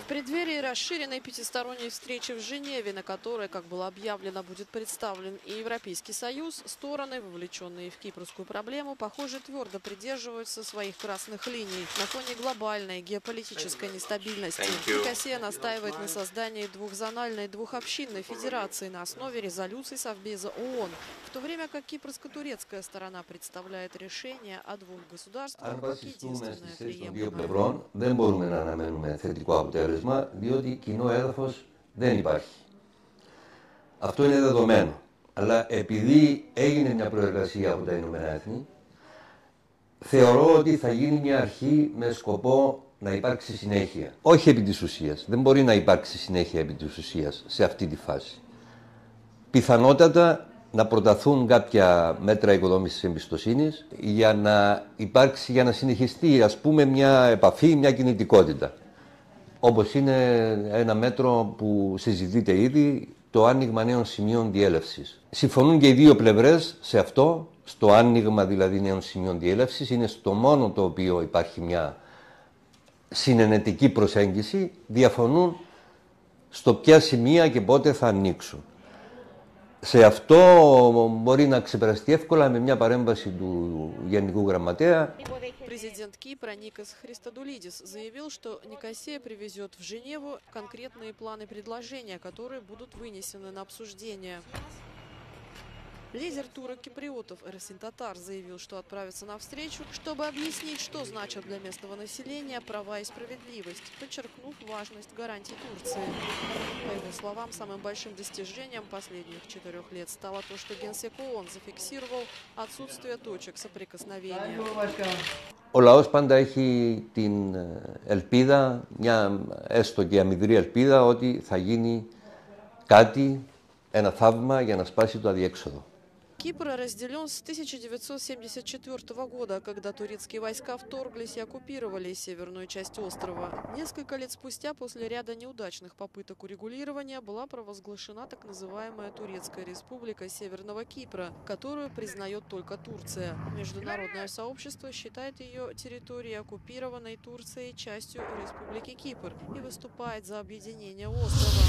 В преддверии расширенной пятисторонней встречи в Женеве, на которой, как было объявлено, будет представлен и Европейский Союз, стороны, вовлеченные в кипрскую проблему, похоже, твердо придерживаются своих красных линий. На фоне глобальной геополитической нестабильности Никосия настаивает на создании двухзональной двухобщинной федерации на основе резолюций Совбеза ООН, в то время как кипрско-турецкая сторона представляет решение о двух государствах как единственное приемлемое. Διότι κοινό έδαφος δεν υπάρχει. Αυτό είναι δεδομένο. Αλλά επειδή έγινε μια προεργασία από τα Ηνωμένα Έθνη, θεωρώ ότι θα γίνει μια αρχή με σκοπό να υπάρξει συνέχεια. Όχι επί της ουσίας. Δεν μπορεί να υπάρξει συνέχεια επί της ουσίας σε αυτή τη φάση. Πιθανότατα να προταθούν κάποια μέτρα οικοδόμησης εμπιστοσύνης για να συνεχιστεί, ας πούμε, μια επαφή, μια κινητικότητα. Όπως είναι ένα μέτρο που συζητείται ήδη, το άνοιγμα νέων σημείων διέλευσης. Συμφωνούν και οι δύο πλευρές σε αυτό, στο άνοιγμα δηλαδή νέων σημείων διέλευσης. Είναι στο μόνο το οποίο υπάρχει μια συνενετική προσέγγιση. Διαφωνούν στο ποια σημεία και πότε θα ανοίξουν. Σε αυτό μπορεί να ξεπεραστεί εύκολα με μια παρέμβαση του Γενικού Γραμματέα. Президент Кипра Никос Христодулидис заявил, что Никосия привезет в Женеву конкретные планы предложения, которые будут вынесены на обсуждение. Лидер турок-киприотов Эрсин Татар заявил, что отправится на встречу, чтобы объяснить, что значат для местного населения права и справедливость, подчеркнув важность гарантий Турции. По его словам, самым большим достижением последних 4 лет стало то, что Генсек ООН зафиксировал отсутствие точек соприкосновения. Ο λαός πάντα έχει την ελπίδα, μια έστω και αμυδρή ελπίδα, ότι θα γίνει κάτι, ένα θαύμα για να σπάσει το αδιέξοδο. Кипр разделен с 1974 года, когда турецкие войска вторглись и оккупировали северную часть острова. Несколько лет спустя, после ряда неудачных попыток урегулирования, была провозглашена так называемая Турецкая республика Северного Кипра, которую признает только Турция. Международное сообщество считает ее территорией, оккупированной Турцией, частью Республики Кипр и выступает за объединение острова.